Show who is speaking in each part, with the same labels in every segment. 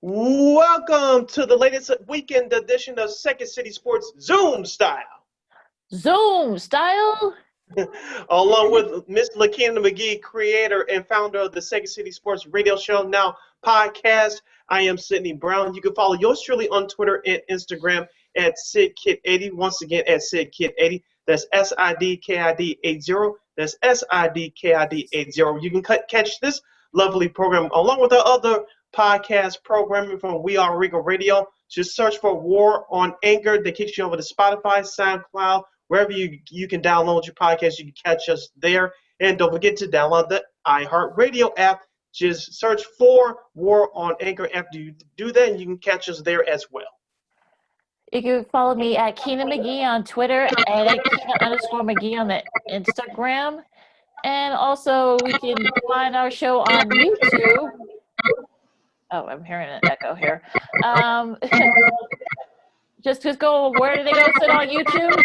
Speaker 1: Welcome to the latest weekend edition of Second City Sports Zoom Style.
Speaker 2: Zoom style?
Speaker 1: Along with Miss Lakeena McGee, creator and founder of the Second City Sports Radio Show, now podcast. I am Sydney Brown. You can follow yours truly on Twitter and Instagram at SidKid80. Once again, at SidKid80. That's SIDKID80. That's SIDKID80. You can catch this lovely program along with our other podcast programming from We Are Regal Radio. Just search for War on Anchor. That kicks you over to Spotify, SoundCloud, wherever you can download your podcast. You can catch us there. And don't forget to download the iHeartRadio app. Just search for War on Anchor. After you do that, you can catch us there as well.
Speaker 2: You can follow me at Keena McGee on Twitter and at Keena_McGee on the Instagram. And also, we can find our show on YouTube. Oh, I'm hearing an echo here. Just go, where do they go, Sid, on YouTube?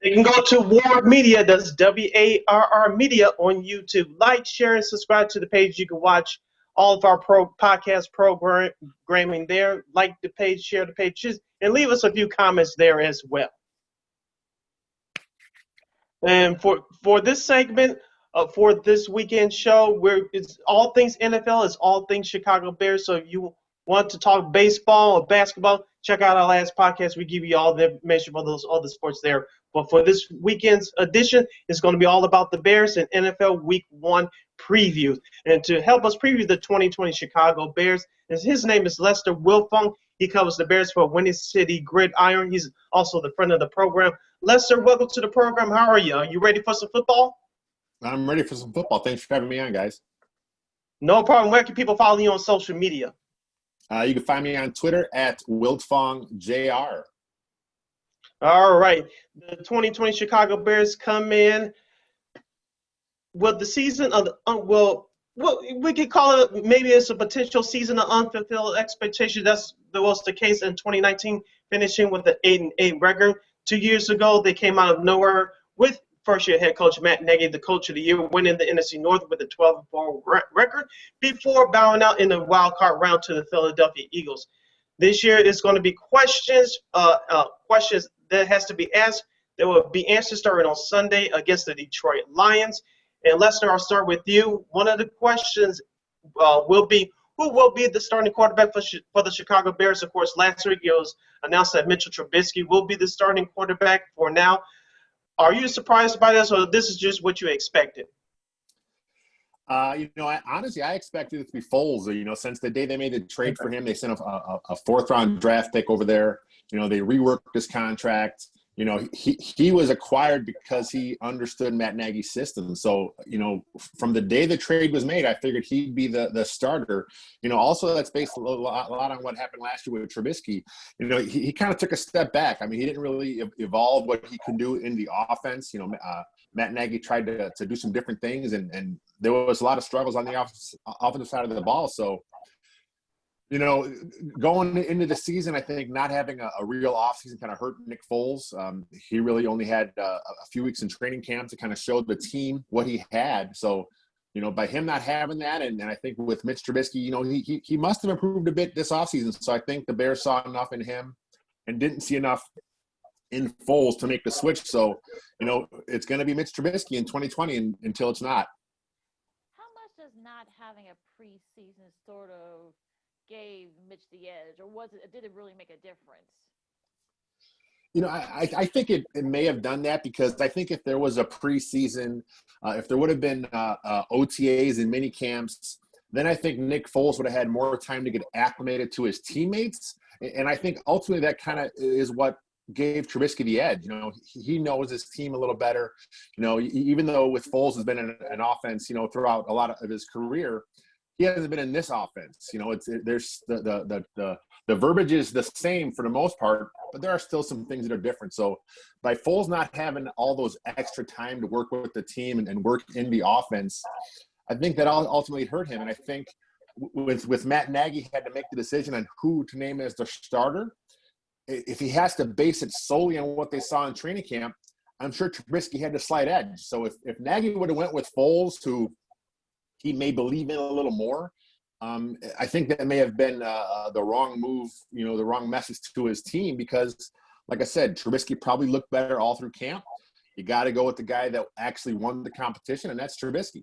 Speaker 1: You can go to War Media, that's WARR Media on YouTube. Like, share, and subscribe to the page. You can watch all of our podcast programming there. Like the page, share the pages, and leave us a few comments there as well. And for this segment, for this weekend show, where it's all things NFL, it's all things Chicago Bears. So if you want to talk baseball or basketball, check out our last podcast. We give you all the information for those other sports there. But for this weekend's edition, it's going to be all about the Bears and NFL Week 1 preview. And to help us preview the 2020 Chicago Bears, his name is Lester Wiltfong. He covers the Bears for Windy City Gridiron. He's also the friend of the program. Lester, welcome to the program. How are you? Are you ready for some football?
Speaker 3: I'm ready for some football. Thanks for having me on, guys.
Speaker 1: No problem. Where can people follow you on social media?
Speaker 3: You can find me on Twitter at WiltfongJR.
Speaker 1: All right. The 2020 Chicago Bears come in with the season of we could call it, maybe it's a potential season of unfulfilled expectations. That was the case in 2019, finishing with the 8-8 record. 2 years ago, they came out of nowhere with first-year head coach Matt Nagy, the coach of the year, winning the NFC North with a 12-4 record before bowing out in the wild card round to the Philadelphia Eagles. This year is going to be questions that has to be asked. There will be answers starting on Sunday against the Detroit Lions. And Lester, I'll start with you. One of the questions will be, who will be the starting quarterback for the Chicago Bears? Of course, last week it was announced that Mitchell Trubisky will be the starting quarterback for now. Are you surprised by this, or this is just what you expected?
Speaker 3: Honestly, I expected it to be Foles. Since the day they made the trade for him, they sent a fourth-round draft pick over there. They reworked his contract. He was acquired because he understood Matt Nagy's system. So, from the day the trade was made, I figured he'd be the starter. Also that's based a lot on what happened last year with Trubisky. He kind of took a step back. I mean, he didn't really evolve what he could do in the offense. Matt Nagy tried to do some different things, and there was a lot of struggles on the offensive side of the ball. So, going into the season, I think not having a real offseason kind of hurt Nick Foles. He really only had a few weeks in training camp to kind of show the team what he had. So, by him not having that, and I think with Mitch Trubisky, he must have improved a bit this offseason. So I think the Bears saw enough in him and didn't see enough in Foles to make the switch. So, it's going to be Mitch Trubisky in 2020 until it's not.
Speaker 2: How much does not having a preseason sort of gave Mitch the edge, or did it really make a difference?
Speaker 3: I think it may have done that, because I think if there was a preseason, if there would have been OTAs and mini camps, then I think Nick Foles would have had more time to get acclimated to his teammates. And I think ultimately that kind of is what gave Trubisky the edge. He knows his team a little better. Even though with Foles has been in an offense, throughout a lot of his career, he hasn't been in this offense. There's the verbiage is the same for the most part, but there are still some things that are different. So by Foles not having all those extra time to work with the team and work in the offense, I think that ultimately hurt him. And I think with Matt Nagy had to make the decision on who to name as the starter. If he has to base it solely on what they saw in training camp, I'm sure Trubisky had the slight edge. So if Nagy would have went with Foles, who he may believe in a little more, I think that may have been the wrong move, the wrong message to his team because, like I said, Trubisky probably looked better all through camp. You got to go with the guy that actually won the competition, and that's Trubisky.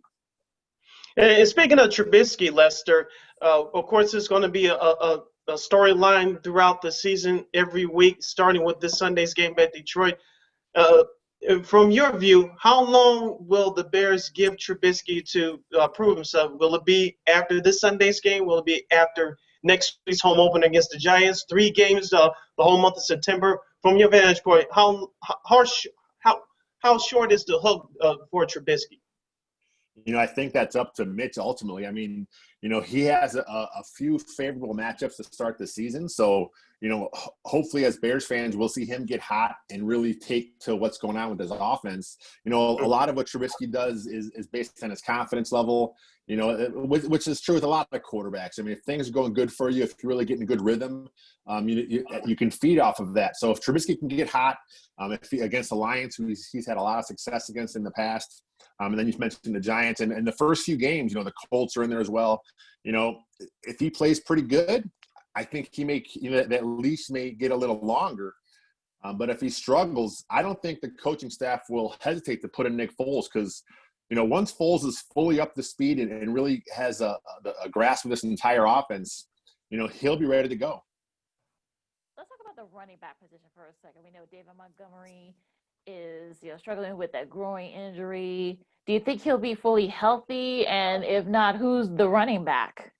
Speaker 1: And speaking of Trubisky, Lester, of course, there's going to be a storyline throughout the season every week, starting with this Sunday's game at Detroit. Uh, from your view, how long will the Bears give Trubisky to prove himself? Will it be after this Sunday's game? Will it be after next week's home opener against the Giants? 3 games the whole month of September. From your vantage point, how short is the hook for Trubisky?
Speaker 3: I think that's up to Mitch ultimately. I mean, he has a few favorable matchups to start the season. So, hopefully as Bears fans, we'll see him get hot and really take to what's going on with his offense. A lot of what Trubisky does is based on his confidence level, which is true with a lot of quarterbacks. I mean, if things are going good for you, if you're really getting a good rhythm, you can feed off of that. So if Trubisky can get hot against the Lions, who he's had a lot of success against in the past, and then you mentioned the Giants and the first few games, the Colts are in there as well. If he plays pretty good, I think he may, that leash may get a little longer. But if he struggles, I don't think the coaching staff will hesitate to put in Nick Foles because, once Foles is fully up to speed and really has a grasp of this entire offense, he'll be ready to go.
Speaker 2: Let's talk about the running back position for a second. We know David Montgomery is struggling with that groin injury. Do you think he'll be fully healthy? And if not, who's the running back?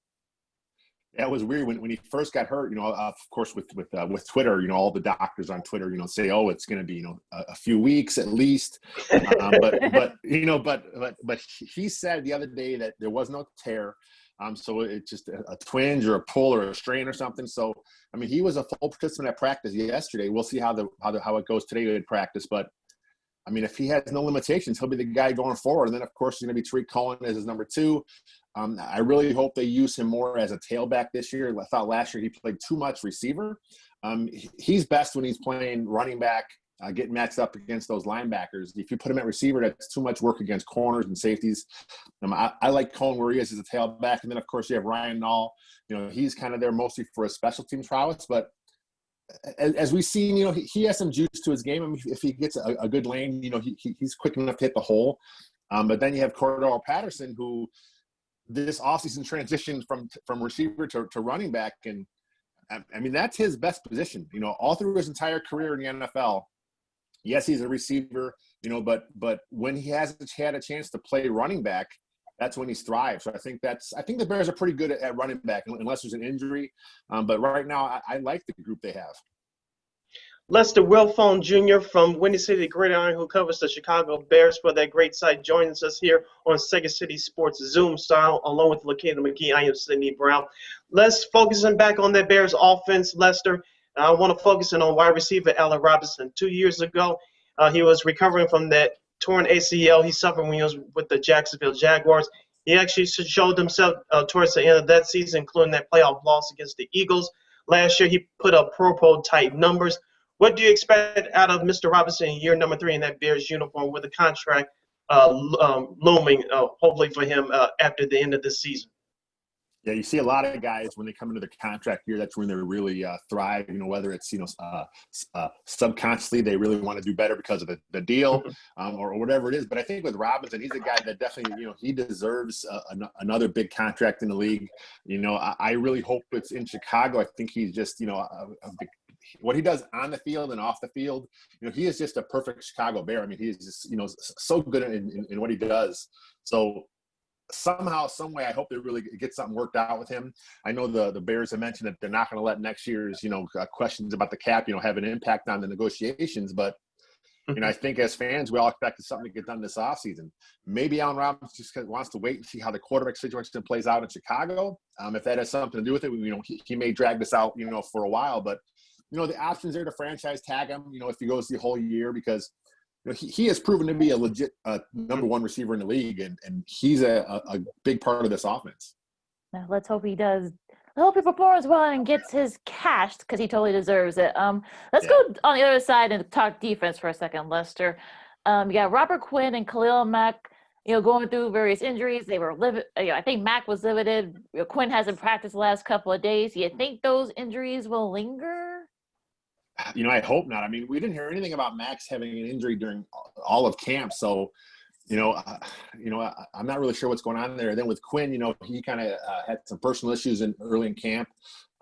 Speaker 3: Yeah, it was weird when he first got hurt. Of course, with Twitter, all the doctors on Twitter, say, oh, it's going to be a few weeks at least. But he said the other day that there was no tear. So it's just a twinge or a pull or a strain or something. So I mean, he was a full participant at practice yesterday. We'll see how it goes today at practice. But I mean, if he has no limitations, he'll be the guy going forward. And then, of course, it's going to be Tariq Cohen as his number 2. I really hope they use him more as a tailback this year. I thought last year he played too much receiver. He's best when he's playing running back, getting matched up against those linebackers. If you put him at receiver, that's too much work against corners and safeties. I like Cohen where he is as a tailback. And then, of course, you have Ryan Nall. He's kind of there mostly for his special teams prowess. But as we've seen, he has some juice to his game. I mean, if he gets a good lane, he's quick enough to hit the hole. But then you have Cordell Patterson, who this offseason transitioned from receiver to running back. And, I mean, that's his best position. All through his entire career in the NFL, yes, he's a receiver, but when he hasn't had a chance to play running back, that's when he's thrived. So I think the Bears are pretty good at running back unless there's an injury. But right now, I like the group they have.
Speaker 1: Lester Wiltfong Jr. from Windy City Gridiron, who covers the Chicago Bears for that great site, joins us here on Second City Sports Zoom style, along with Lakeena McGee. I am Sydney Brown. Let's focus back on that Bears offense, Lester. I want to focus in on wide receiver Allen Robinson. 2 years ago, he was recovering from that torn ACL he suffered when he was with the Jacksonville Jaguars. He actually showed himself towards the end of that season, including that playoff loss against the Eagles. Last year, he put up Pro Bowl-type numbers. What do you expect out of Mr. Robinson in year number 3 in that Bears uniform with a contract looming, hopefully for him after the end of this season?
Speaker 3: Yeah, you see a lot of guys when they come into the contract year, that's when they really thrive, whether it's, subconsciously they really want to do better because of the deal or whatever it is. But I think with Robinson, he's a guy that definitely, he deserves another big contract in the league. I really hope it's in Chicago. I think he's just, what he does on the field and off the field, he is just a perfect Chicago Bear. I mean, he's just, so good in what he does. So somehow, some way, I hope they really get something worked out with him. I know the Bears have mentioned that they're not going to let next year's, questions about the cap, have an impact on the negotiations. But, I think as fans, we all expect something to get done this offseason. Maybe Allen Robinson just wants to wait and see how the quarterback situation plays out in Chicago. If that has something to do with it, he may drag this out, for a while. But, the options there to franchise tag him, if he goes the whole year, because he has proven to be a legit number 1 receiver in the league, and he's a big part of this offense.
Speaker 2: Now, let's hope he does. I hope he performs well and gets his cash because he totally deserves it. Let's go on the other side and talk defense for a second, Lester. You got Robert Quinn and Khalil Mack. going through various injuries. They were I think Mac was limited. Quinn hasn't practiced the last couple of days. Do you think those injuries will linger?
Speaker 3: I hope not. I mean, we didn't hear anything about Max having an injury during all of camp, so I'm not really sure what's going on there. Then with Quinn, he kind of had some personal issues early in camp.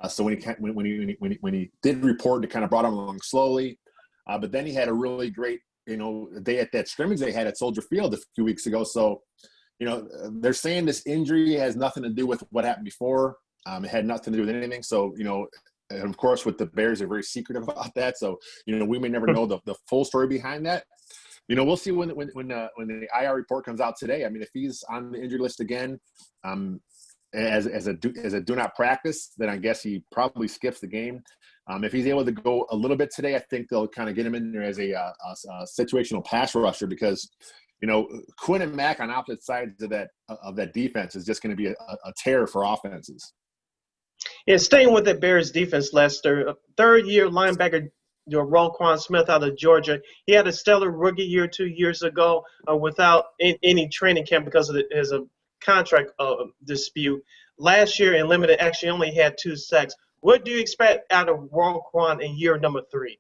Speaker 3: So when he did report, it kind of brought him along slowly. But then he had a really great, day at that scrimmage they had at Soldier Field a few weeks ago. So, they're saying this injury has nothing to do with what happened before. It had nothing to do with anything. So, and of course, with the Bears, they're very secretive about that. So, we may never know the full story behind that. We'll see when the IR report comes out today. I mean, if he's on the injury list again, as a do not practice, then I guess he probably skips the game. If he's able to go a little bit today, I think they'll kind of get him in there as a situational pass rusher because, Quinn and Mack on opposite sides of that defense is just going to be a terror for offenses.
Speaker 1: Yeah, staying with the Bears defense, Lester, third-year linebacker Roquan Smith out of Georgia. He had a stellar rookie year 2 years ago without any training camp because of his contract dispute. Last year in limited action, he only had 2 sacks. What do you expect out of Roquan in year number 3?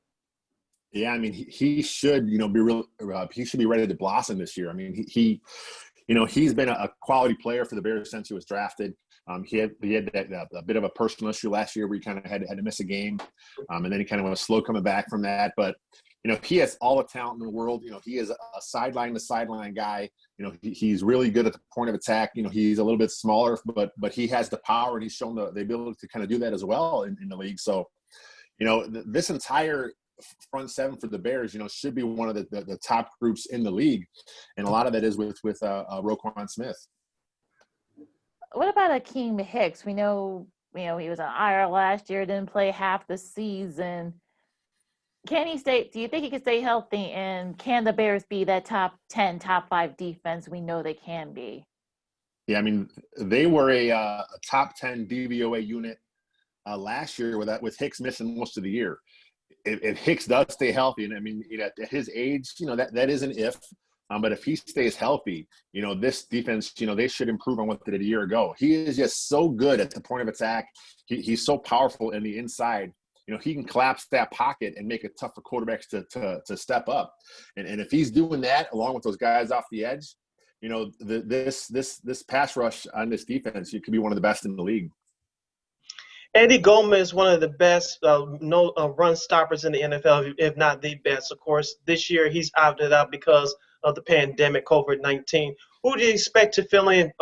Speaker 3: Yeah, I mean, he should, be real. He should be ready to blossom this year. I mean, he's been a quality player for the Bears since he was drafted. He had a bit of a personal issue last year where he kind of had to miss a game, and then he kind of was slow coming back from that. But he has all the talent in the world. He is a sideline to sideline guy. He's really good at the point of attack. He's a little bit smaller, but he has the power and he's shown the ability to kind of do that as well in the league. So, this entire front seven for the Bears, should be one of the top groups in the league, and a lot of that is with Roquan Smith.
Speaker 2: What about Akeem Hicks? We know, he was on IR last year, didn't play half the season. Can he stay? Do you think he can stay healthy? And can the Bears be that top 10, top 5 defense we know they can be?
Speaker 3: Yeah, I mean, they were a top 10 DVOA unit last year with Hicks missing most of the year. If Hicks does stay healthy, and I mean, at his age, that is an if. But if he stays healthy, this defense, they should improve on what they did a year ago. He is just so good at the point of attack. He's so powerful in the inside. He can collapse that pocket and make it tough for quarterbacks to step up. And if he's doing that along with those guys off the edge, this pass rush on this defense, it could be one of the best in the league.
Speaker 1: Eddie Goldman is one of the best run stoppers in the NFL, if not the best. Of course, this year he's opted out because of the pandemic, COVID-19. Who do you expect to fill in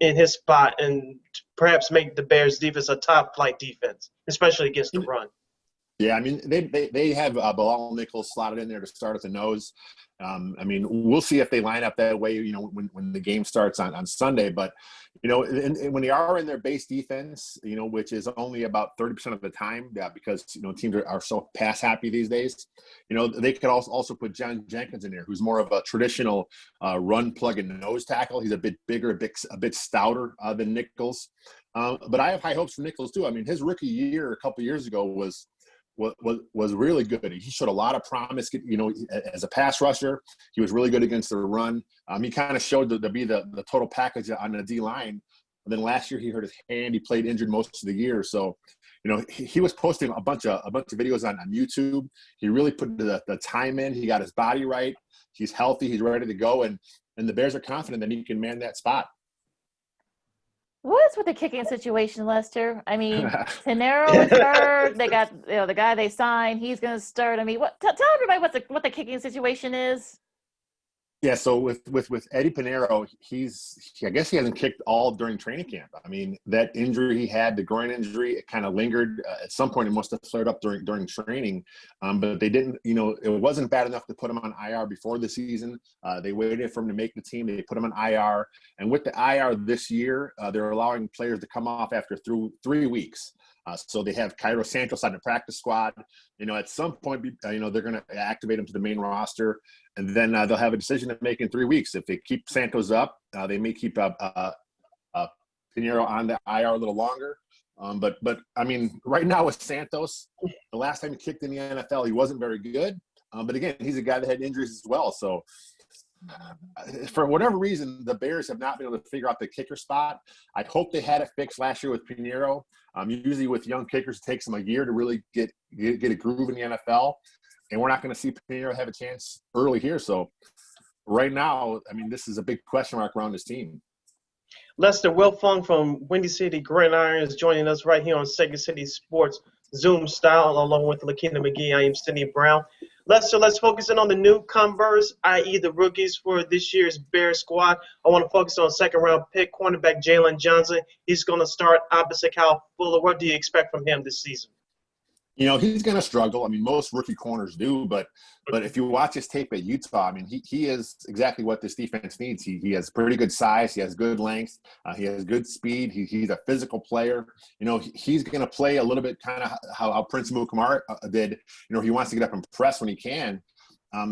Speaker 1: his spot and perhaps make the Bears defense a top-flight defense, especially against the run?
Speaker 3: Yeah, I mean, they have Bilal Nichols slotted in there to start at the nose. I mean, we'll see if they line up that way, when the game starts on Sunday. But, and when they are in their base defense, which is only about 30% of the time, because, teams are so pass happy these days, they could also put John Jenkins in there, who's more of a traditional run, plug, and nose tackle. He's a bit bigger, a bit stouter than Nichols. But I have high hopes for Nichols, too. I mean, his rookie year a couple years ago was really good. He showed a lot of promise, as a pass rusher. He was really good against the run. He kind of showed to be the total package on the D-line. And then last year he hurt his hand. He played injured most of the year. So, he was posting a bunch of videos on YouTube. He really put the time in. He got his body right. He's healthy. He's ready to go. And the Bears are confident that he can man that spot.
Speaker 2: What is with the kicking situation, Lester? I mean, Tenero is hurt. They got the guy they signed. He's going to start. I mean, tell everybody what the kicking situation is.
Speaker 3: Yeah, so with Eddie Pinheiro, I guess he hasn't kicked all during training camp. I mean, that injury he had, the groin injury, it kind of lingered. At some point, it must have flared up during training. But they didn't, it wasn't bad enough to put him on IR before the season. They waited for him to make the team. They put him on IR. And with the IR this year, they're allowing players to come off after 3 weeks. So they have Cairo Santos on the practice squad. At some point, they're going to activate him to the main roster, and then they'll have a decision to make in 3 weeks. If they keep Santos up, they may keep Pinheiro on the IR a little longer. But I mean, right now with Santos, the last time he kicked in the NFL, he wasn't very good. But again, he's a guy that had injuries as well. So, For whatever reason, the Bears have not been able to figure out the kicker spot. I hope they had it fixed last year with Pinheiro. Usually with young kickers, it takes them a year to really get a groove in the NFL. And we're not going to see Pinheiro have a chance early here. So right now, I mean, this is a big question mark around this team.
Speaker 1: Lester Wiltfong from Windy City Gridiron is joining us right here on Second City Sports Zoom style, along with Lakeena McGee. I am Cindy Brown. Lester, let's focus in on the newcomers, i.e. the rookies for this year's Bears squad. I want to focus on second-round pick cornerback Jalen Johnson. He's going to start opposite Kyle Fuller. What do you expect from him this season?
Speaker 3: You know, he's going to struggle. I mean, most rookie corners do, but if you watch his tape at Utah, I mean, he is exactly what this defense needs. He has pretty good size. He has good length. He has good speed. He's a physical player. You know, he's going to play a little bit kind of how Prince Mukamara did. You know, he wants to get up and press when he can.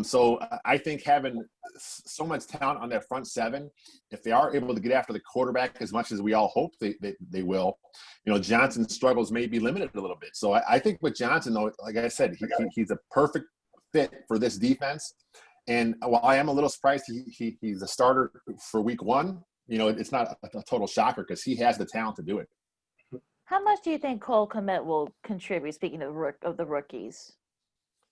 Speaker 3: So I think having so much talent on that front seven, if they are able to get after the quarterback as much as we all hope they will, you know, Johnson's struggles may be limited a little bit. So I think with Johnson, though, like I said, he's a perfect fit for this defense. And while I am a little surprised he's a starter for week one, you know, it's not a total shocker because he has the talent to do it.
Speaker 2: How much do you think Cole Kmet will contribute, speaking of the rookies?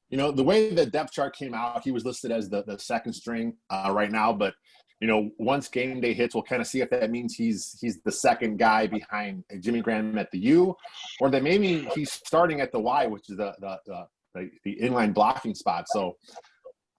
Speaker 3: You know, the way the depth chart came out, he was listed as the second string right now. But, you know, once game day hits, we'll kind of see if that means he's the second guy behind Jimmy Graham at the U, or that maybe he's starting at the Y, which is the inline blocking spot. So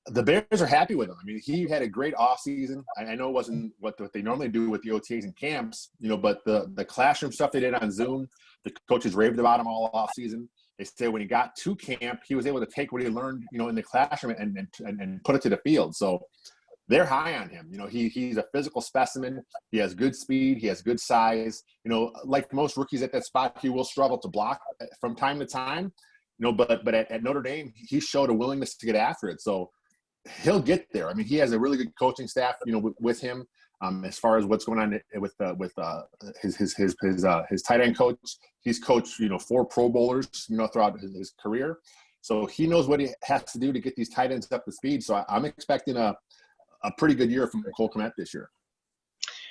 Speaker 3: the Bears are happy with him. I mean, he had a great offseason. I know it wasn't what they normally do with the OTAs and camps, you know, but the classroom stuff they did on Zoom, the coaches raved about him all offseason. They say when he got to camp, he was able to take what he learned, you know, in the classroom and put it to the field. So they're high on him. You know, he's a physical specimen. He has good speed. He has good size. You know, like most rookies at that spot, he will struggle to block from time to time. You know, but at Notre Dame, he showed a willingness to get after it. So he'll get there. I mean, he has a really good coaching staff, you know, with him. As far as what's going on with his tight end coach, he's coached, you know, 4 Pro Bowlers, you know, throughout his career. So he knows what he has to do to get these tight ends up to speed. So I'm expecting a pretty good year from Cole Kmet this year.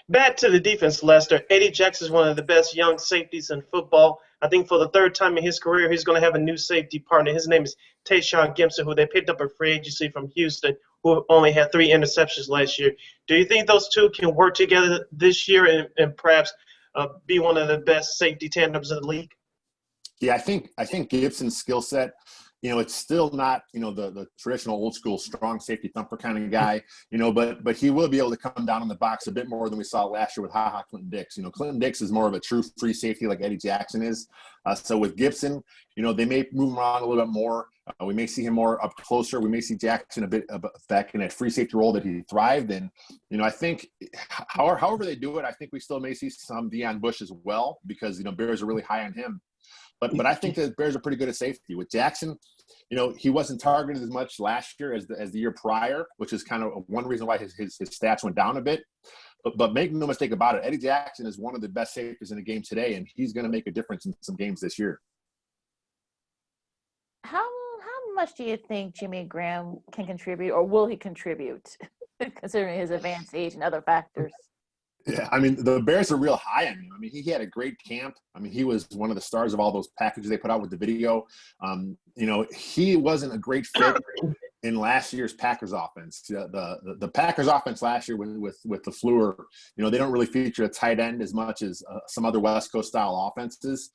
Speaker 1: Back to the defense, Lester. Eddie Jackson is one of the best young safeties in football. I think for the third time in his career, he's going to have a new safety partner. His name is Tayshaun Gibson, who they picked up a free agency from Houston, who only had 3 interceptions last year. Do you think those two can work together this year and perhaps be one of the best safety tandems in the league?
Speaker 3: Yeah, I think Gibson's skill set, you know, it's still not, you know, the traditional old school strong safety thumper kind of guy, you know, but he will be able to come down in the box a bit more than we saw last year with Clinton Dix. You know, Clinton Dix is more of a true free safety like Eddie Jackson is. So with Gibson, you know, they may move him around a little bit more. We may see him more up closer. We may see Jackson a bit back in that free safety role that he thrived in. You know, I think however they do it, I think we still may see some Deion Bush as well because, you know, Bears are really high on him. But I think the Bears are pretty good at safety. With Jackson, you know, he wasn't targeted as much last year as the year prior, which is kind of one reason why his stats went down a bit. But make no mistake about it, Eddie Jackson is one of the best safeties in the game today, and he's going to make a difference in some games this year.
Speaker 2: How much do you think Jimmy Graham can contribute, or will he contribute, considering his advanced age and other factors?
Speaker 3: Yeah, I mean, the Bears are real high on him. I mean, he had a great camp. I mean, he was one of the stars of all those packages they put out with the video. You know, he wasn't a great fit in last year's Packers offense. The Packers offense last year with LaFleur, you know, they don't really feature a tight end as much as some other West Coast style offenses.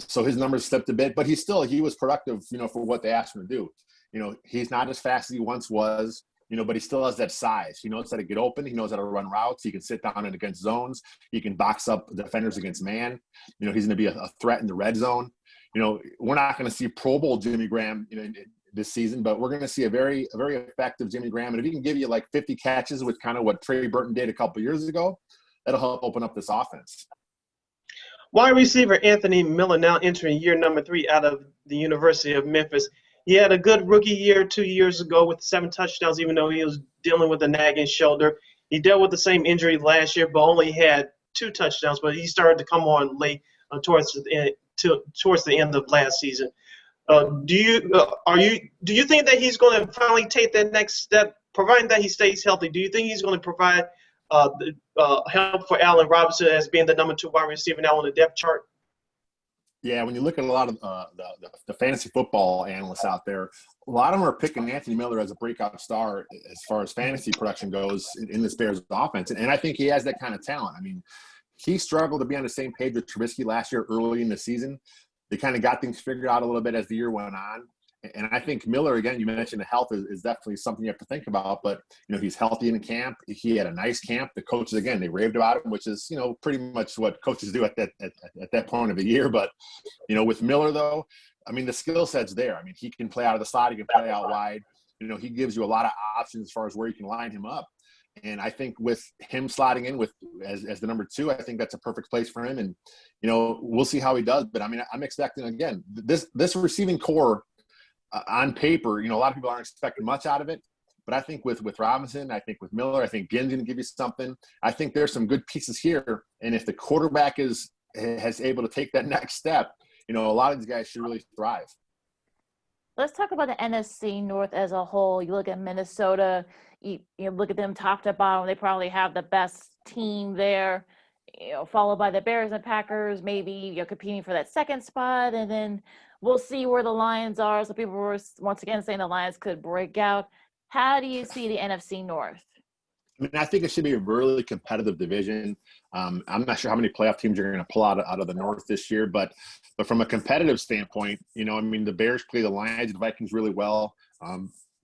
Speaker 3: So his numbers slipped a bit, but he was productive, you know, for what they asked him to do. You know, he's not as fast as he once was. You know, but he still has that size. He knows how to get open. He knows how to run routes. He can sit down and against zones. He can box up defenders against man. You know, he's going to be a threat in the red zone. You know, we're not going to see Pro Bowl Jimmy Graham, you know, this season, but we're going to see a very effective Jimmy Graham. And if he can give you like 50 catches with kind of what Trey Burton did a couple years ago, that'll help open up this offense.
Speaker 1: Wide receiver Anthony Miller now entering year number 3 out of the University of Memphis. He had a good rookie year 2 years ago with 7 touchdowns, even though he was dealing with a nagging shoulder. He dealt with the same injury last year, but only had 2 touchdowns. But he started to come on late towards the end of last season. Do you think that he's going to finally take that next step providing that he stays healthy, do you think he's going to provide help for Allen Robinson as being the number 2 wide receiver now on the depth chart?
Speaker 3: Yeah, when you look at a lot of the fantasy football analysts out there, a lot of them are picking Anthony Miller as a breakout star as far as fantasy production goes in this Bears offense. And I think he has that kind of talent. I mean, he struggled to be on the same page with Trubisky last year early in the season. They kind of got things figured out a little bit as the year went on. And I think Miller, again, you mentioned the health is definitely something you have to think about. But, he's healthy in camp. He had a nice camp. The coaches, again, they raved about him, which is, pretty much what coaches do at that point of the year. But, with Miller, though, I mean, the skill set's there. I mean, he can play out of the slot. He can play out wide. He gives you a lot of options as far as where you can line him up. And I think with him slotting in as the number 2, I think that's a perfect place for him. And, we'll see how he does. But, I mean, I'm expecting, again, this receiving core – on paper, a lot of people aren't expecting much out of it. But I think with Robinson, I think with Miller, I think Ginn's going to give you something. I think there's some good pieces here. And if the quarterback has able to take that next step, a lot of these guys should really thrive.
Speaker 2: Let's talk about the NFC North as a whole. You look at Minnesota, you look at them top to bottom. They probably have the best team there, followed by the Bears and Packers, maybe competing for that second spot. And then we'll see where the Lions are. So people were once again saying the Lions could break out. How do you see the NFC North?
Speaker 3: I mean, I think it should be a really competitive division. I'm not sure how many playoff teams you're going to pull out of the North this year, but from a competitive standpoint, I mean, the Bears play the Lions and the Vikings really well.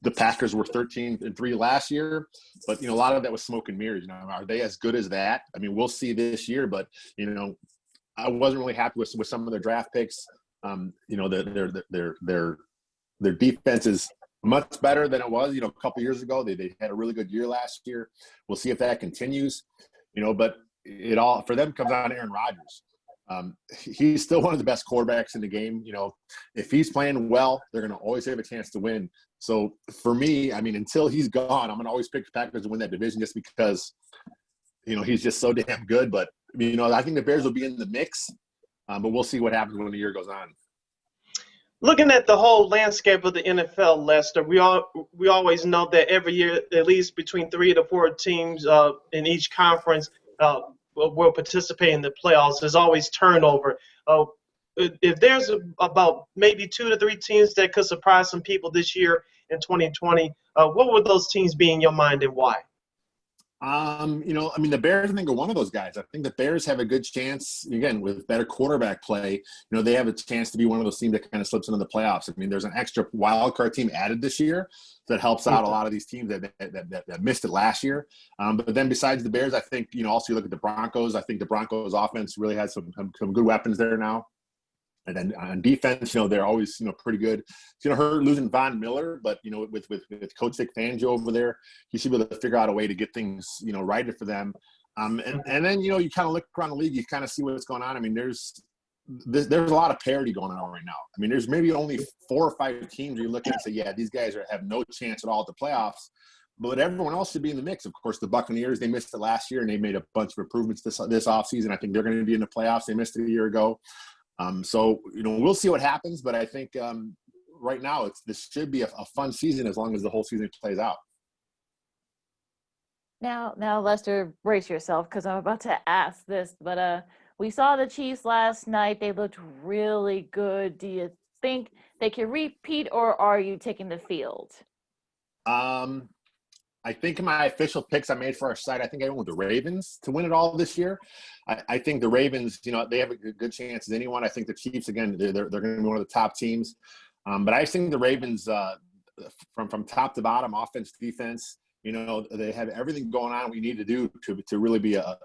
Speaker 3: The Packers were 13-3 last year, but a lot of that was smoke and mirrors. Are they as good as that? I mean, we'll see this year, but I wasn't really happy with some of their draft picks. Their defense is much better than it was, a couple years ago. They had a really good year last year. We'll see if that continues, but it all for them comes down to Aaron Rodgers. He's still one of the best quarterbacks in the game. If he's playing well, they're going to always have a chance to win. So for me, I mean, until he's gone, I'm going to always pick the Packers to win that division just because, he's just so damn good. But, I think the Bears will be in the mix, but we'll see what happens when the year goes on.
Speaker 1: Looking at the whole landscape of the NFL, Lester, we always know that every year at least between 3 to 4 teams in each conference will participate in the playoffs. There's always turnover. If there's about maybe 2 to 3 teams that could surprise some people this year in 2020, what would those teams be in your mind and why?
Speaker 3: I mean, the Bears, I think, are one of those guys. I think the Bears have a good chance, again, with better quarterback play. They have a chance to be one of those teams that kind of slips into the playoffs. I mean, there's an extra wild card team added this year that helps out a lot of these teams that missed it last year. But then besides the Bears, I think, also you look at the Broncos. I think the Broncos offense really has some good weapons there now. And then on defense, they're always, pretty good. It's going to hurt losing Von Miller, but, with Coach Vic Fangio over there, he should be able to figure out a way to get things, righted for them. And then, you kind of look around the league, you kind of see what's going on. I mean, there's a lot of parity going on right now. I mean, there's maybe only 4 or 5 teams where you look at and say, yeah, these guys have no chance at all at the playoffs. But everyone else should be in the mix. Of course, the Buccaneers, they missed it last year, and they made a bunch of improvements this offseason. I think they're going to be in the playoffs. They missed it a year ago. So, we'll see what happens, but I think right now this should be a fun season as long as the whole season plays out.
Speaker 2: Now, Lester, brace yourself because I'm about to ask this, but we saw the Chiefs last night. They looked really good. Do you think they can repeat, or are you taking the field?
Speaker 3: I think in my official picks I made for our site, I think I went with the Ravens to win it all this year. I think the Ravens, they have a good chance as anyone. I think the Chiefs, again, they're going to be one of the top teams. But I think the Ravens, from top to bottom, offense, defense, they have everything going on we need to do to really be a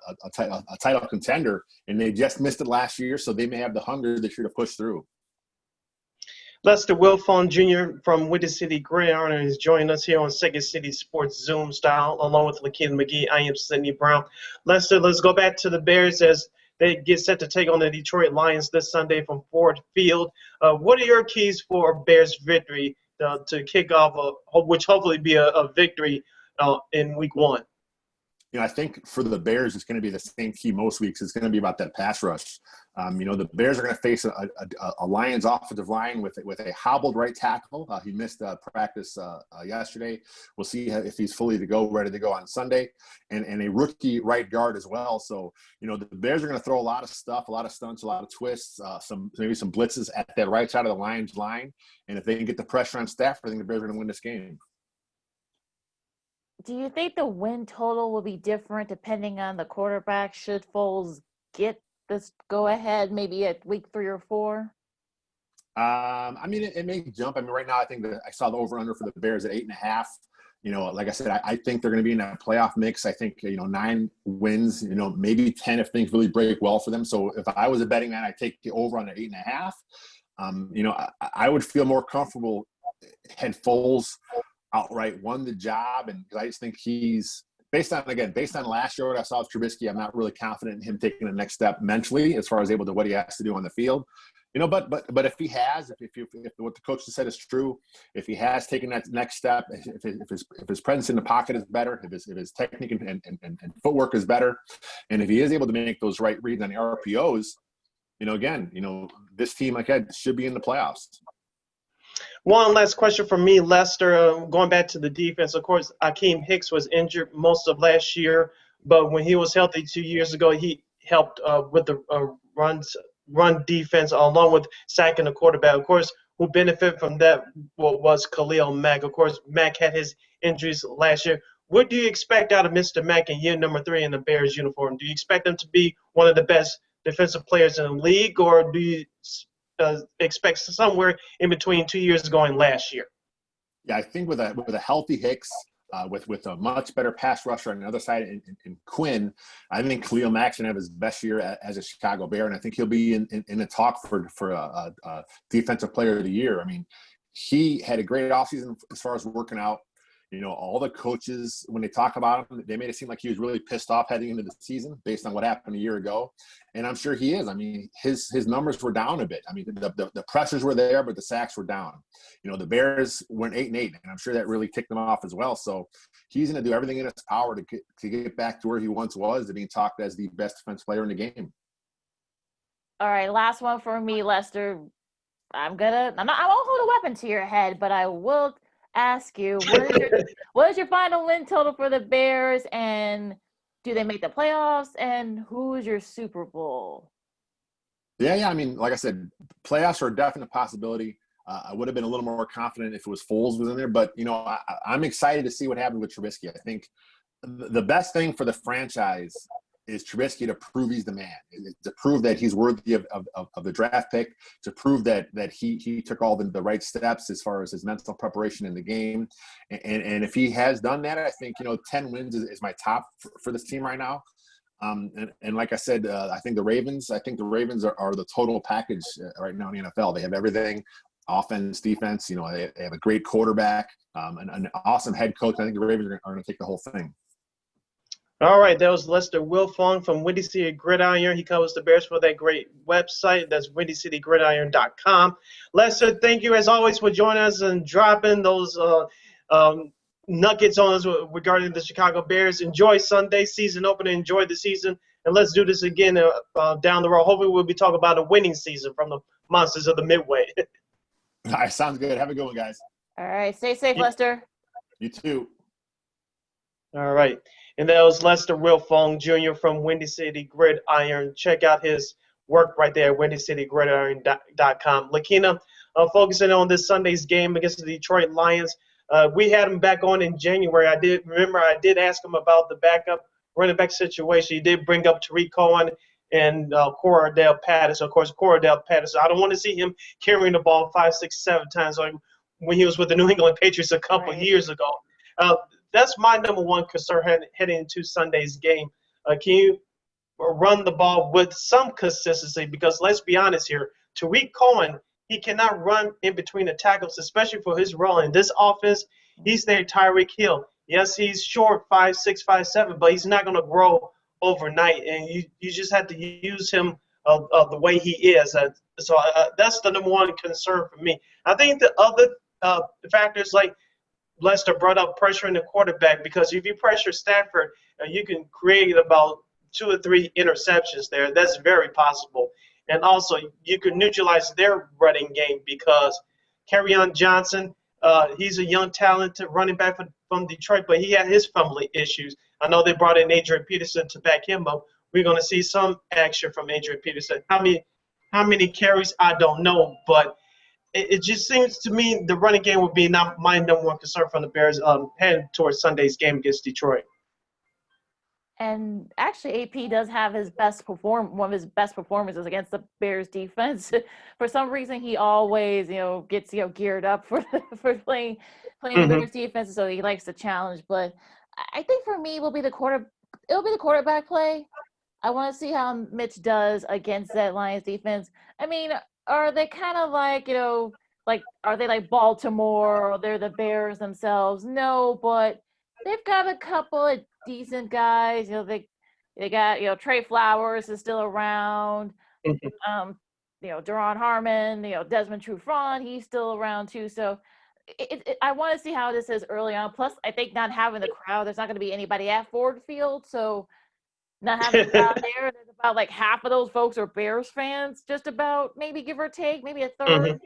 Speaker 3: title contender. And they just missed it last year, so they may have the hunger this year to push through.
Speaker 1: Lester Wiltfong Jr. from Windy City Gridiron is joining us here on Second City Sports Zoom style, along with Lakeena McGee. I am Sydney Brown. Lester, let's go back to the Bears as they get set to take on the Detroit Lions this Sunday from Ford Field. What are your keys for Bears victory to kick off, which hopefully be a victory in Week 1?
Speaker 3: I think for the Bears, it's going to be the same key most weeks. It's going to be about that pass rush. The Bears are going to face a Lions offensive line with a hobbled right tackle. He missed practice yesterday. We'll see if he's fully ready to go on Sunday, and a rookie right guard as well. So, the Bears are going to throw a lot of stuff, a lot of stunts, a lot of twists, maybe some blitzes at that right side of the Lions line. And if they can get the pressure on Stafford, I think the Bears are going to win this game.
Speaker 2: Do you think the win total will be different depending on the quarterback? Should Foles get this go ahead maybe at week 3 or 4?
Speaker 3: It may jump. Right now I think that I saw the over under for the Bears at 8.5. Like I said, I think they're going to be in that playoff mix. I think 9 wins, maybe 10 if things really break well for them. So if I was a betting man, I'd take the over on the 8.5. I would feel more comfortable had Foles outright won the job, and I just think he's based on last year what I saw with Trubisky. I'm not really confident in him taking the next step mentally as far as able to what he has to do on the field. But if he has, if what the coach said is true, if he has taken that next step, if his presence in the pocket is better, if his technique and footwork is better, and if he is able to make those right reads on the RPOs, this team should be in the playoffs.
Speaker 1: One last question from me, Lester. Going back to the defense, of course, Akeem Hicks was injured most of last year, but when he was healthy 2 years ago, he helped with the run defense along with sacking the quarterback. Of course, who benefited from that was Khalil Mack. Of course, Mack had his injuries last year. What do you expect out of Mr. Mack in year number 3 in the Bears uniform? Do you expect him to be one of the best defensive players in the league, or do you expect somewhere in between 2 years ago and last year?
Speaker 3: Yeah, I think with a healthy Hicks, with a much better pass rusher on the other side in Quinn, I think Khalil Mack's going to have his best year as a Chicago Bear, and I think he'll be in the talk for a defensive player of the year. He had a great offseason as far as working out. All the coaches, when they talk about him, they made it seem like he was really pissed off heading into the season based on what happened a year ago. And I'm sure he is. His numbers were down a bit. The pressures were there, but the sacks were down. The Bears went 8-8, and I'm sure that really ticked them off as well. So he's going to do everything in his power to get back to where he once was, to being talked as the best defense player in the game.
Speaker 2: All right, last one for me, Lester. I won't hold a weapon to your head, but I will ask you, what is your final win total for the Bears, and do they make the playoffs, and who's your Super Bowl?
Speaker 3: Yeah. Like I said, playoffs are a definite possibility. I would have been a little more confident if it was Foles was in there, but I'm excited to see what happened with Trubisky. I think the best thing for the franchise is Trubisky to prove he's the man, to prove that he's worthy of the draft pick, to prove that he took all the right steps as far as his mental preparation in the game. And if he has done that, I think, 10 wins is my top for this team right now. And like I said, I think the Ravens are the total package right now in the NFL. They have everything: offense, defense. They have a great quarterback, an awesome head coach. I think the Ravens are going to take the whole thing.
Speaker 1: All right, that was Lester Wiltfong from Windy City Gridiron. He covers the Bears for that great website. That's windycitygridiron.com. Lester, thank you as always for joining us and dropping those nuggets on us regarding the Chicago Bears. Enjoy Sunday season opener. Enjoy the season, and let's do this again down the road. Hopefully, we'll be talking about a winning season from the Monsters of the Midway.
Speaker 3: All right, sounds good. Have a good one, guys.
Speaker 2: All right, stay safe, Lester.
Speaker 3: You too.
Speaker 1: All right. And that was Lester Wiltfong Jr. from Windy City Gridiron. Check out his work right there at windycitygridiron.com. Lakeena, focusing on this Sunday's game against the Detroit Lions. We had him back on in January. I did ask him about the backup running back situation. He did bring up Tariq Cohen and Cordell Patterson. Of course, Cordell Patterson, I don't want to see him carrying the ball 5, 6, 7 times like when he was with the New England Patriots a couple years ago. That's my number one concern heading into Sunday's game. Can you run the ball with some consistency? Because let's be honest here, Tariq Cohen, he cannot run in between the tackles, especially for his role in this offense. He's their Tyreek Hill. Yes, he's short, 5'6", 5'7", but he's not going to grow overnight, and you just have to use him the way he is. So that's the number one concern for me. I think the other factors like Lester brought up pressuring the quarterback, because if you pressure Stafford, you can create about 2 or 3 interceptions there. That's very possible. And also, you can neutralize their running game, because Kerryon Johnson, he's a young, talented running back from Detroit, but he had his family issues. I know they brought in Adrian Peterson to back him up. We're going to see some action from Adrian Peterson. How many carries, I don't know, but it just seems to me the running game would be not my number one concern from the Bears heading towards Sunday's game against Detroit.
Speaker 2: And actually, AP does have one of his best performances against the Bears defense. For some reason, he always, gets geared up for playing the Bears defense, so he likes the challenge. But I think for me, it'll be the quarterback play. I want to see how Mitch does against that Lions defense. I mean, are they kind of like, are they like Baltimore, or they're the Bears themselves? No, but they've got a couple of decent guys. They got, Trey Flowers is still around. Deron Harmon, Desmond Trufant, he's still around too. So I want to see how this is early on. Plus, I think not having the crowd, there's not going to be anybody at Ford Field. So not having the crowd there's about like half of those folks are Bears fans, just about, maybe give or take, maybe a third.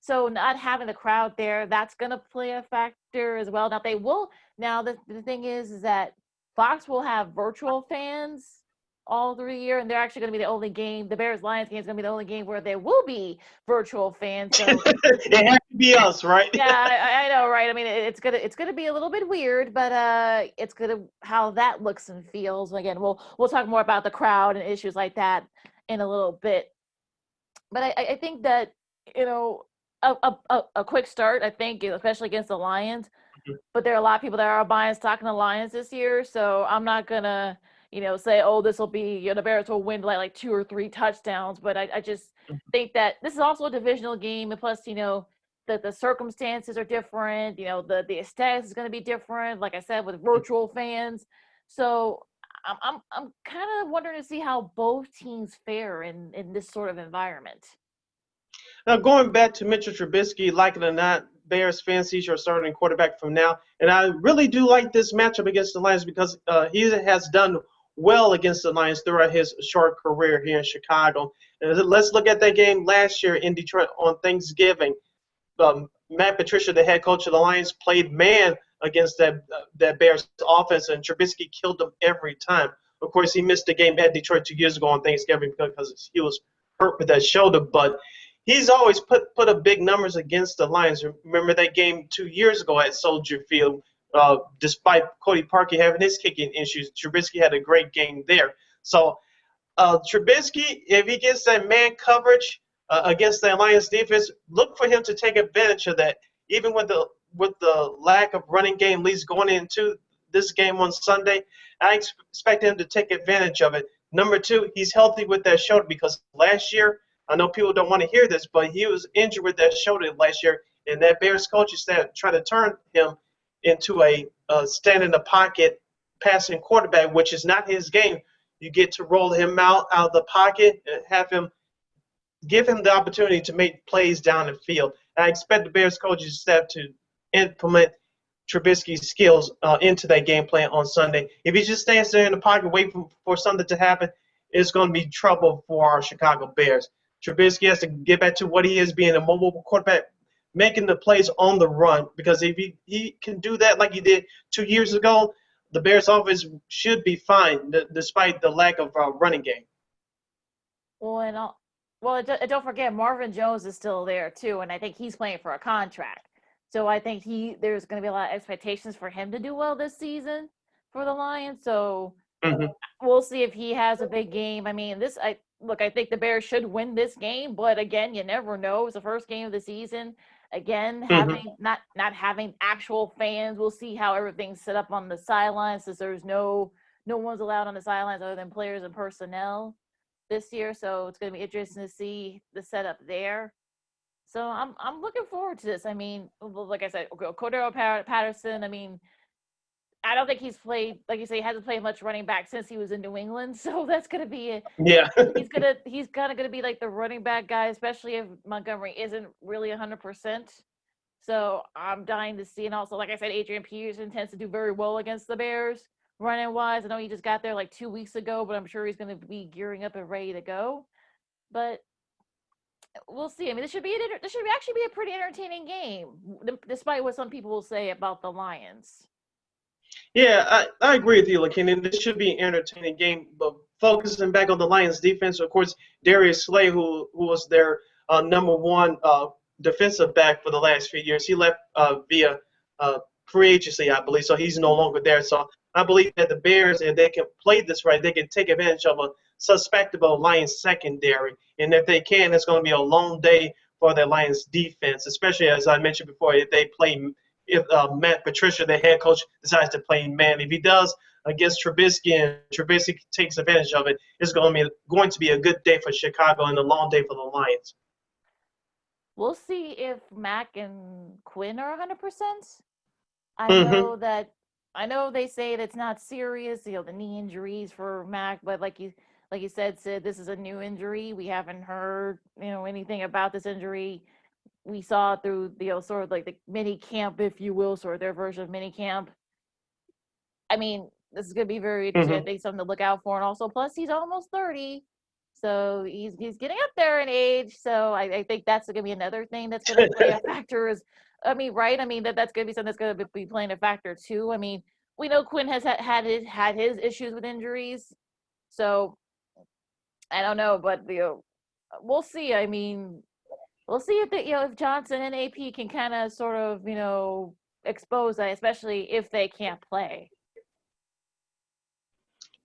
Speaker 2: So not having the crowd there, that's going to play a factor as well. Now they will. Now the thing is that Fox will have virtual fans all through the year, and they're actually going to be the only game. The Bears-Lions game is going to be the only game where there will be virtual fans. So
Speaker 1: it has to be us, right?
Speaker 2: Yeah, I know, right? I mean, it's gonna be a little bit weird, but it's gonna how that looks and feels. Again, we'll talk more about the crowd and issues like that in a little bit. But I think that a quick start, I think, especially against the Lions. But there are a lot of people that are buying stock in the Lions this year, so I'm not gonna say, oh, this will be the Bears will win like 2 or 3 touchdowns. But I just think that this is also a divisional game, and plus the circumstances are different. The aesthetics is going to be different. Like I said, with virtual fans, so I'm kind of wondering to see how both teams fare in this sort of environment.
Speaker 1: Now, going back to Mitchell Trubisky, like it or not, Bears fans, he's your starting quarterback from now. And I really do like this matchup against the Lions, because he has done well against the Lions throughout his short career here in Chicago. And let's look at that game last year in Detroit on Thanksgiving. Matt Patricia, the head coach of the Lions, played man against that Bears offense, and Trubisky killed them every time. Of course, he missed the game at Detroit 2 years ago on Thanksgiving because he was hurt with that shoulder, but he's always put up big numbers against the Lions. Remember that game 2 years ago at Soldier Field. Despite Cody Parkey having his kicking issues, Trubisky had a great game there. So Trubisky, if he gets that man coverage against the Lions defense, look for him to take advantage of that. Even with the lack of running game leads going into this game on Sunday, I expect him to take advantage of it. Number 2, he's healthy with that shoulder, because last year, I know people don't want to hear this, but he was injured with that shoulder last year, and that Bears coaching staff tried to turn him into a stand in the pocket passing quarterback, which is not his game. You get to roll him out of the pocket and give him the opportunity to make plays down the field. And I expect the Bears coaching staff to implement Trubisky's skills into that game plan on Sunday. If he just stands there in the pocket waiting for something to happen, it's going to be trouble for our Chicago Bears. Trubisky has to get back to what he is, being a mobile quarterback, making the plays on the run, because if he can do that like he did 2 years ago, the Bears offense should be fine despite the lack of running game.
Speaker 2: Don't forget Marvin Jones is still there too, and I think he's playing for a contract. So I think there's going to be a lot of expectations for him to do well this season for the Lions. So we'll see if he has a big game. I mean, I think the Bears should win this game, but again, you never know. It's the first game of the season. Again, not having actual fans. We'll see how everything's set up on the sidelines, since there's no one's allowed on the sidelines other than players and personnel this year. So it's going to be interesting to see the setup there. So I'm looking forward to this. I mean, like I said, Cordero Patterson. I mean, I don't think he's played, like you say, he hasn't played much running back since he was in New England. So that's going to be he's kind of going to be like the running back guy, especially if Montgomery isn't really 100%. So I'm dying to see. And also, like I said, Adrian Peterson tends to do very well against the Bears running wise. I know he just got there like 2 weeks ago, but I'm sure he's going to be gearing up and ready to go. But we'll see. I mean, this should actually be a pretty entertaining game, despite what some people will say about the Lions.
Speaker 1: Yeah, I agree with you, Lakeena. This should be an entertaining game, but focusing back on the Lions defense, of course, Darius Slay, who was their number one defensive back for the last few years, he left via free agency, I believe, so he's no longer there. So I believe that the Bears, if they can play this right, they can take advantage of a suspectable Lions secondary, and if they can, it's going to be a long day for the Lions defense, especially as I mentioned before, if they play if Matt Patricia, the head coach, decides to play man. If he does against Trubisky and Trubisky takes advantage of it, it's going to be a good day for Chicago and a long day for the Lions.
Speaker 2: We'll see if Mac and Quinn are 100%. I know they say that it's not serious, the knee injuries for Mac, but like you said, Sid, this is a new injury. We haven't heard, anything about this injury. We saw through sort of like the mini camp, if you will, sort of their version of mini camp. I mean, this is going to be very interesting. I think something to look out for. And also, plus he's almost 30. So he's getting up there in age. So I think that's going to be another thing that's going to play a factor right? I mean, that's going to be something that's going to be playing a factor too. I mean, we know Quinn has had his issues with injuries. So I don't know, but we'll see. I mean, we'll see if Johnson and AP can kind of sort of, expose that, especially if they can't play.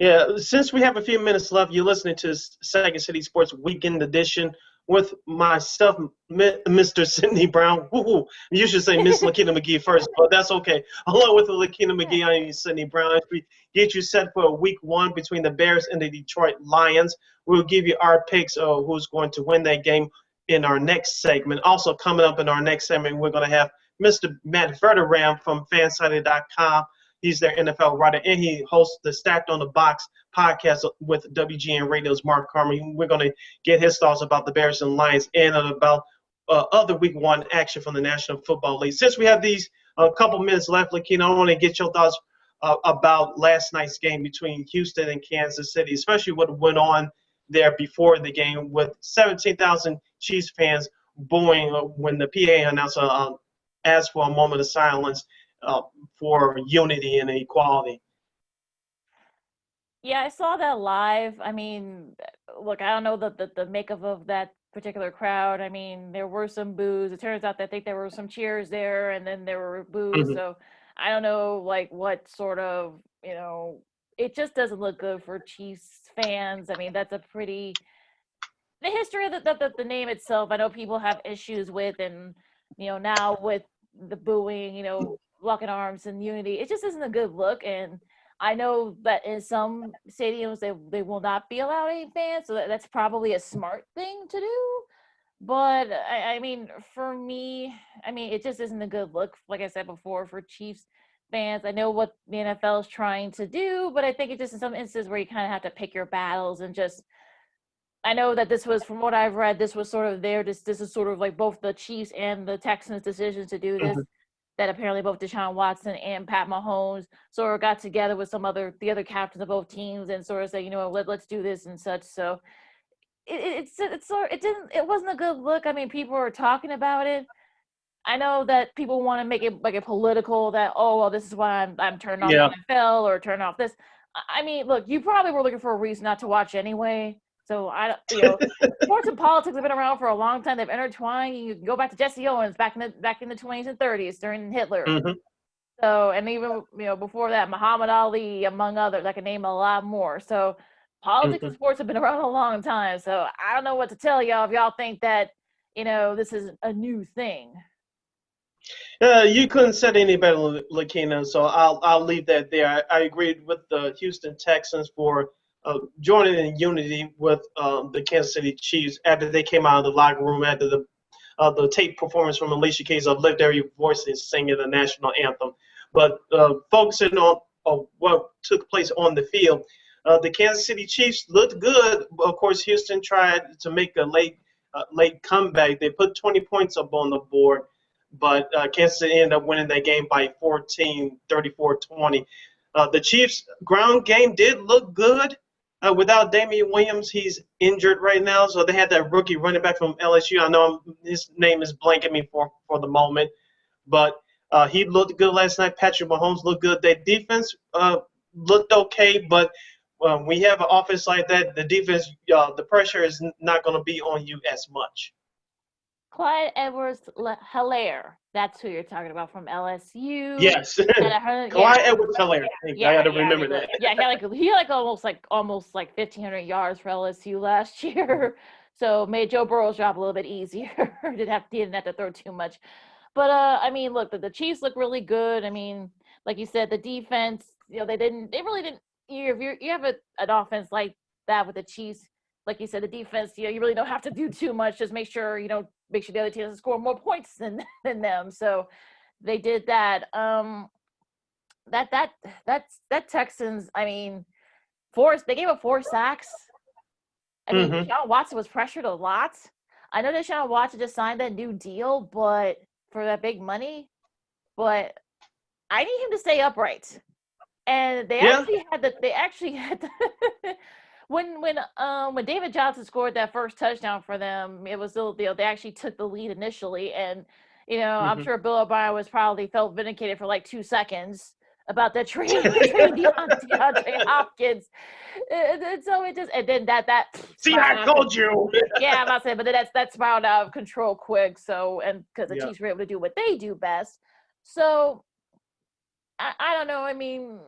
Speaker 1: Yeah, since we have a few minutes left, you're listening to Second City Sports Weekend Edition with myself, Mr. Sidney Brown. Woo-hoo. You should say Miss Lakeena McGee first, but that's okay. Along with Lakeena McGee, I am Sidney Brown. As we get you set for week one between the Bears and the Detroit Lions, we'll give you our picks of who's going to win that game in our next segment. Also coming up in our next segment, we're going to have Mr. Matt Verderam from Fansided.com. He's their NFL writer, and he hosts the Stacked on the Box podcast with WGN Radio's Mark Carmen. We're going to get his thoughts about the Bears and Lions and about other week one action from the National Football League. Since we have these couple minutes left, Lakeena, I want to get your thoughts about last night's game between Houston and Kansas City, especially what went on there before the game with 17,000 Chiefs fans booing when the PA announcer asked for a moment of silence for unity and equality.
Speaker 2: Yeah, I saw that live. I mean, look, I don't know the makeup of that particular crowd. I mean, there were some boos. It turns out that I think there were some cheers there, and then there were boos.
Speaker 1: Mm-hmm.
Speaker 2: So I don't know, like, what sort of, it just doesn't look good for Chiefs fans. I mean, that's a pretty the history of the name itself. I know people have issues with, and now with the booing, locking arms and unity, it just isn't a good look. And I know that in some stadiums they will not be allowing fans, so that's probably a smart thing to do. But I mean, for me, it just isn't a good look, like I said before, for Chiefs fans. I know what the NFL is trying to do, but I think it's just in some instances where you kind of have to pick your battles and just. I know that this was, from what I've read, this was sort of this is sort of like both the Chiefs and the Texans' decisions to do this. That apparently both Deshaun Watson and Pat Mahomes sort of got together with the other captains of both teams and sort of said, let's do this and such. So it wasn't a good look. I mean, people were talking about it. I know that people want to make it like a political that, oh, well, this is why I'm turning off the NFL or turning off this. I mean, look, you probably were looking for a reason not to watch anyway. So sports and politics have been around for a long time. They've intertwined. You can go back to Jesse Owens back in the 20s and 30s during Hitler.
Speaker 1: Mm-hmm.
Speaker 2: So, and even before that, Muhammad Ali, among others. I can name a lot more. So politics and sports have been around a long time. So I don't know what to tell y'all if y'all think that this is a new thing.
Speaker 1: You couldn't say any better, Lakeena. So I'll leave that there. I agreed with the Houston Texans for joining in unity with the Kansas City Chiefs after they came out of the locker room after the tape performance from Alicia Keys of Lift Every Voice and singing the national anthem. But focusing on what took place on the field, the Kansas City Chiefs looked good. Of course, Houston tried to make a late comeback. They put 20 points up on the board. but Kansas City ended up winning that game by 14, 34-20. The Chiefs' ground game did look good. Without Damian Williams, he's injured right now, so they had that rookie running back from LSU. I know his name is blanking me for the moment, but he looked good last night. Patrick Mahomes looked good. Their defense looked okay, but we have an offense like that. The defense, the pressure is not going to be on you as much.
Speaker 2: Clyde Edwards-Helaire. That's who you're talking about from LSU.
Speaker 1: Yes.
Speaker 2: Yeah.
Speaker 1: Clyde Edwards-Helaire.
Speaker 2: Yeah,
Speaker 1: I got to remember that.
Speaker 2: Yeah, he had almost 1,500 yards for LSU last year. So made Joe Burrow's job a little bit easier. Didn't have to throw too much. But I mean, look, the Chiefs look really good. I mean, like you said, the defense, they really didn't. If you have an offense like that with the Chiefs, like you said, the defense, you really don't have to do too much. Just make sure the other team doesn't score more points than them. So they did that. That Texans, I mean, they gave up 4 sacks. I mean, Deshaun Watson was pressured a lot. I know Deshaun Watson just signed that new deal, but for that big money, but I need him to stay upright. And they actually had when David Johnson scored that first touchdown for them, it was still they actually took the lead initially, and I'm sure Bill O'Brien was probably felt vindicated for like 2 seconds about that trade DeAndre Hopkins, and so it just and then that
Speaker 1: see, I told you.
Speaker 2: Yeah, I'm not saying, but then that spiraled out of control quick. So and because the Chiefs were able to do what they do best, so I don't know. I mean,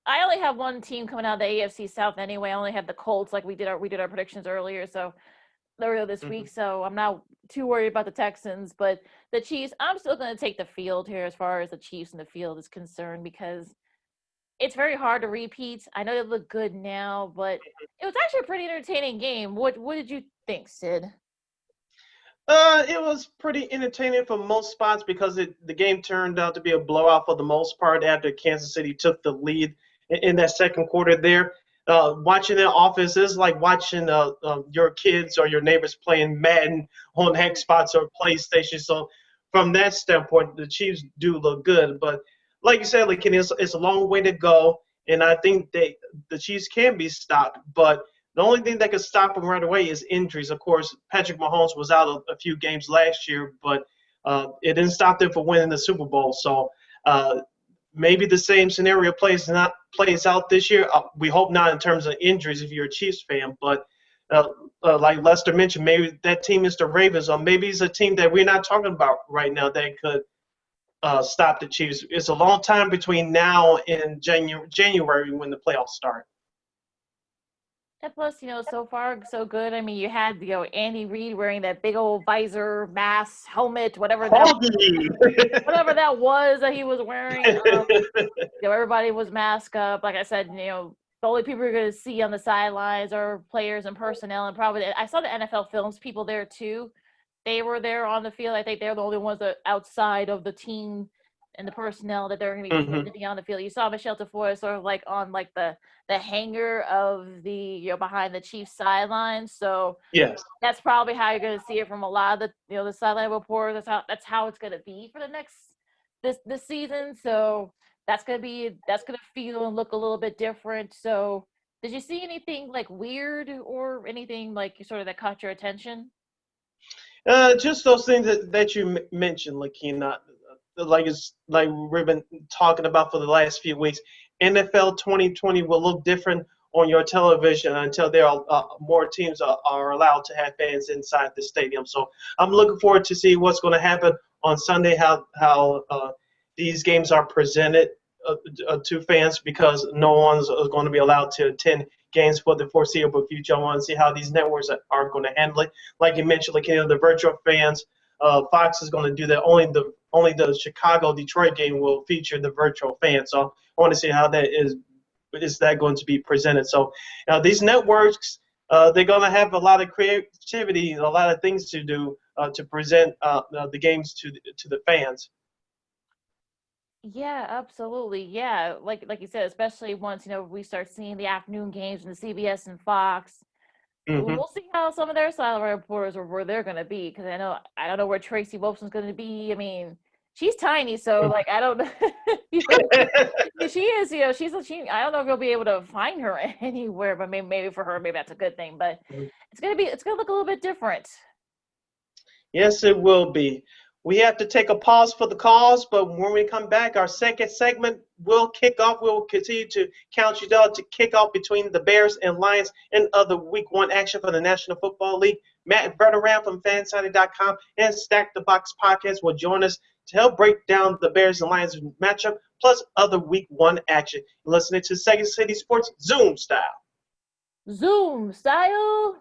Speaker 2: I only have one team coming out of the AFC South anyway. I only have the Colts, like we did our predictions earlier. So earlier this week, so I'm not too worried about the Texans. But the Chiefs, I'm still going to take the field here as far as the Chiefs in the field is concerned because it's very hard to repeat. I know they look good now, but it was actually a pretty entertaining game. What did you think, Sid?
Speaker 1: It was pretty entertaining for most spots because the game turned out to be a blowout for the most part after Kansas City took the lead in that second quarter there. Watching their offense is like watching your kids or your neighbors playing Madden on Xbox or PlayStation. So from that standpoint, the Chiefs do look good. But like you said, it's a long way to go, and I think the Chiefs can be stopped. But the only thing that could stop them right away is injuries. Of course, Patrick Mahomes was out a few games last year, but it didn't stop them from winning the Super Bowl. So maybe the same scenario plays out this year. We hope not in terms of injuries if you're a Chiefs fan, but like Lester mentioned, maybe that team is the Ravens, or maybe it's a team that we're not talking about right now that could stop the Chiefs. It's a long time between now and January when the playoffs start.
Speaker 2: And plus, so far so good. I mean, you had Andy Reid wearing that big old visor, mask, helmet, whatever that was that he was wearing. Everybody was masked up. Like I said, the only people you're going to see on the sidelines are players and personnel, and probably I saw the NFL Films people there too. They were there on the field. I think they're the only ones that outside of the team and the personnel that they're going to be on the field. You saw Michelle Tafoya sort of like on like the hanger of the behind the Chiefs sideline. So
Speaker 1: yes,
Speaker 2: that's probably how you're going to see it from a lot of the the sideline reporters. That's how it's going to be for the next this season. So that's going to feel and look a little bit different. So did you see anything like weird or anything like sort of that caught your attention?
Speaker 1: Just those things that you mentioned, Lakeena. Like we've been talking about for the last few weeks. NFL 2020 will look different on your television until there are more teams are allowed to have fans inside the stadium. So I'm looking forward to see what's going to happen on Sunday, how these games are presented to fans, because no one's going to be allowed to attend games for the foreseeable future. I want to see how these networks are going to handle it. Like you mentioned, the virtual fans, Fox is going to do that. Only the Chicago Detroit game will feature the virtual fans. So I want to see how that is that going to be presented. So these networks, they're going to have a lot of creativity and a lot of things to do to present the games to the fans.
Speaker 2: Yeah, absolutely. Yeah, like you said, especially once we start seeing the afternoon games and the CBS and Fox.
Speaker 1: Mhm.
Speaker 2: We'll see how some of their sideline reporters are where they're going to be, because I don't know where Tracy Wolfson's going to be. I mean, she's tiny, so like I don't know. She is, I don't know if you'll be able to find her anywhere, but maybe for her, maybe that's a good thing. But it's gonna look a little bit different.
Speaker 1: Yes, it will be. We have to take a pause for the cause, but when we come back, our second segment will kick off. We'll continue to count you down to kick off between the Bears and Lions and other Week 1 action for the National Football League. Matt Verderam from Fansided.com and Stack the Box Podcast will join us to help break down the Bears and Lions matchup, plus other Week 1 action. You're listening to Second City Sports Zoom style.
Speaker 2: Zoom style.